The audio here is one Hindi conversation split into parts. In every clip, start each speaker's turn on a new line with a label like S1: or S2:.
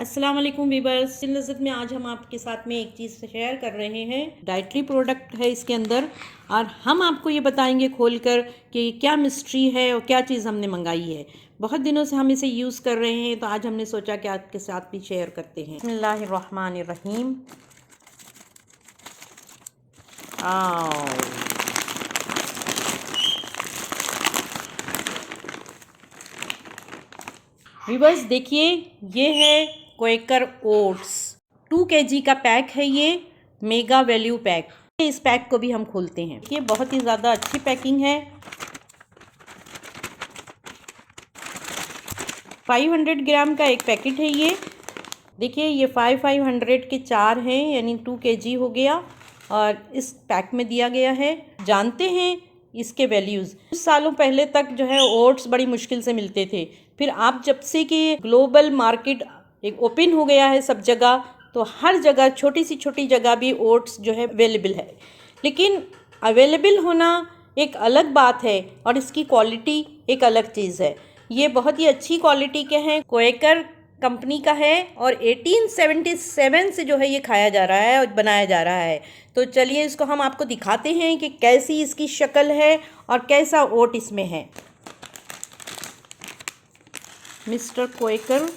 S1: अस्सलाम वालेकुम वीवर्स। इस लज़्ज़त में आज हम आपके साथ में एक चीज़ शेयर कर रहे हैं। डाइटरी प्रोडक्ट है इसके अंदर, और हम आपको ये बताएंगे खोलकर कि क्या मिस्ट्री है और क्या चीज़ हमने मंगाई है। बहुत दिनों से हम इसे यूज़ कर रहे हैं, तो आज हमने सोचा कि आपके साथ भी शेयर करते हैं। बिस्मिल्लाहिर्रहमानिर्रहीम। वीवर्स देखिए, ये है क्वेकर ओट्स 2 kg का पैक है। ये मेगा वैल्यू पैक। इस पैक को भी हम खोलते हैं। ये बहुत ही ज़्यादा अच्छी पैकिंग है। 500 ग्राम का एक पैकेट है ये। देखिए, ये 500 के 4 हैं, यानी 2 kg हो गया, और इस पैक में दिया गया है। जानते हैं इसके वैल्यूज़। कुछ सालों पहले तक जो है ओट्स बड़ी मुश्किल से मिलते थे। फिर आप जब से कि ग्लोबल मार्केट एक ओपन हो गया है सब जगह, तो हर जगह छोटी सी छोटी जगह भी ओट्स जो है अवेलेबल है। लेकिन अवेलेबल होना एक अलग बात है और इसकी क्वालिटी एक अलग चीज़ है। ये बहुत ही अच्छी क्वालिटी के हैं, क्वेकर कंपनी का है, और 1877 से जो है ये खाया जा रहा है और बनाया जा रहा है। तो चलिए इसको हम आपको दिखाते हैं कि कैसी इसकी शक्ल है और कैसा ओट इसमें है। मिस्टर क्वेकर,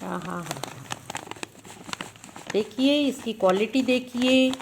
S1: हाँ, देखिए इसकी क्वालिटी, देखिए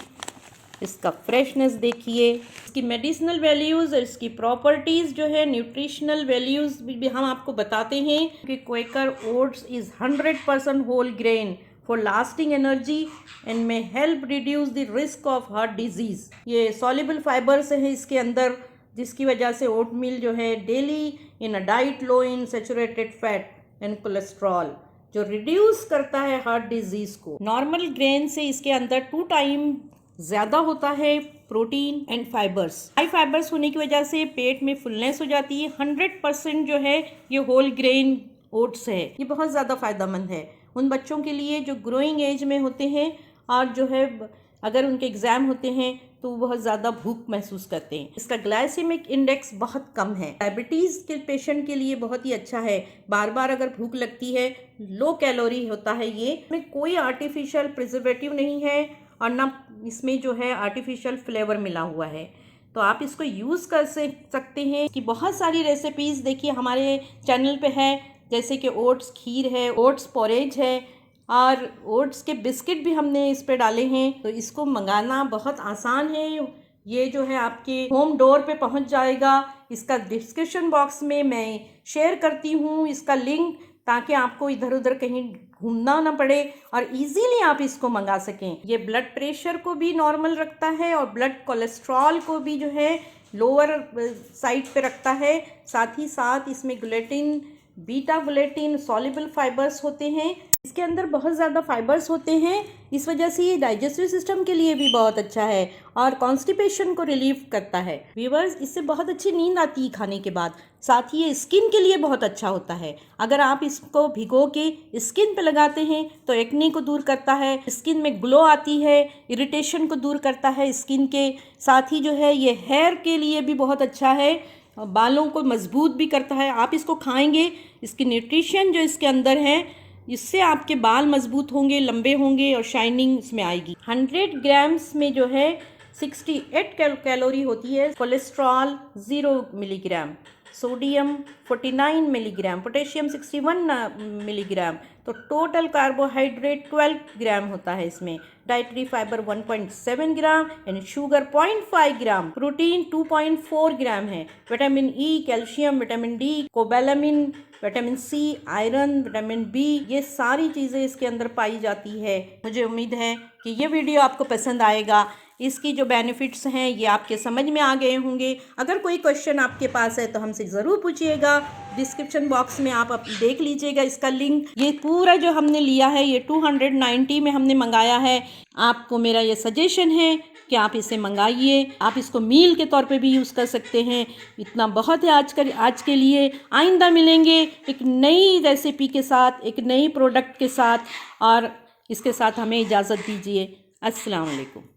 S1: इसका फ्रेशनेस, देखिए इसकी मेडिसिनल वैल्यूज़ और इसकी प्रॉपर्टीज़ जो है, न्यूट्रिशनल वैल्यूज़ भी हम आपको बताते हैं कि Quaker oats is 100% whole grain for lasting energy and may help reduce the risk of heart disease. ये सॉल्युबल फाइबर्स हैं इसके अंदर, जिसकी वजह से ओट मील जो है daily in a diet low in saturated fat and cholesterol, जो रिड्यूस करता है हार्ट डिजीज़ को। नॉर्मल ग्रेन से इसके अंदर 2 टाइम ज़्यादा होता है protein and fibres. High fibres होने की वजह से पेट में फुलनेस हो जाती है। 100% जो है ये होल ग्रेन ओट्स है। ये बहुत ज़्यादा फ़ायदेमंद है उन बच्चों के लिए जो ग्रोइंग एज में होते हैं, और जो है अगर उनके एग्ज़ाम होते हैं तो बहुत ज़्यादा भूख महसूस करते हैं। इसका ग्लाइसेमिक इंडेक्स बहुत कम है। डायबिटीज़ के पेशेंट के लिए बहुत ही अच्छा है। बार बार अगर भूख लगती है, लो कैलोरी होता है ये। इसमें कोई आर्टिफिशियल प्रिजर्वेटिव नहीं है और ना इसमें जो है आर्टिफिशियल फ्लेवर मिला हुआ है। तो आप इसको यूज़ कर सकते हैं कि बहुत सारी रेसिपीज़ देखिए हमारे चैनल पे है, जैसे कि ओट्स खीर है, ओट्स पोरेज है, और ओट्स के बिस्किट भी हमने इस पे डाले हैं। तो इसको मंगाना बहुत आसान है। ये जो है आपके होम डोर पे पहुंच जाएगा। इसका डिस्क्रिप्शन बॉक्स में मैं शेयर करती हूँ इसका लिंक, ताकि आपको इधर उधर कहीं घूमना ना पड़े और इजीली आप इसको मंगा सकें। ये ब्लड प्रेशर को भी नॉर्मल रखता है और ब्लड कोलेस्ट्रॉल को भी जो है लोअर साइड पे रखता है। साथ ही साथ इसमें gluten, beta gluten, soluble fibres होते हैं। इसके अंदर बहुत ज़्यादा फाइबर्स होते हैं, इस वजह से ये डाइजेस्टिव सिस्टम के लिए भी बहुत अच्छा है और कॉन्स्टिपेशन को रिलीव करता है। व्यूअर्स, इससे बहुत अच्छी नींद आती है खाने के बाद। साथ ही ये स्किन के लिए बहुत अच्छा होता है। अगर आप इसको भिगो के स्किन पे लगाते हैं तो एक्ने को दूर करता है, स्किन में ग्लो आती है, इरिटेशन को दूर करता है स्किन के। साथ ही जो है ये हेयर के लिए भी बहुत अच्छा है, बालों को मजबूत भी करता है। आप इसको खाएंगे, इसकी न्यूट्रिशन जो इसके अंदर है, इससे आपके बाल मजबूत होंगे, लंबे होंगे और शाइनिंग इसमें आएगी। 100 ग्राम्स में जो है 68 कैलोरी होती है। Cholesterol 0 milligram, sodium 49 milligram, potassium 61 milligram. तो टोटल कार्बोहाइड्रेट 12 ग्राम होता है इसमें। Dietary fibre 1.7 gram and sugar 0.5 gram. Protein 2.4 gram है। Vitamin E, calcium, vitamin D, cobalamin, vitamin C, iron, vitamin B, ये सारी चीज़ें इसके अंदर पाई जाती है। मुझे उम्मीद है कि ये वीडियो आपको पसंद आएगा। इसकी जो बेनिफिट्स हैं ये आपके समझ में आ गए होंगे। अगर कोई क्वेश्चन आपके पास है तो हमसे ज़रूर पूछिएगा। डिस्क्रिप्शन बॉक्स में आप देख लीजिएगा इसका लिंक। ये पूरा जो हमने लिया है ये 290 में हमने मंगाया है। आपको मेरा ये सजेशन है कि आप इसे मंगाइए। आप इसको मील के तौर पे भी यूज़ कर सकते हैं। इतना बहुत है आज के लिए। आइंदा मिलेंगे एक नई रेसिपी के साथ, एक नई प्रोडक्ट के साथ, और इसके साथ हमें इजाज़त दीजिए। अस्सलाम वालेकुम।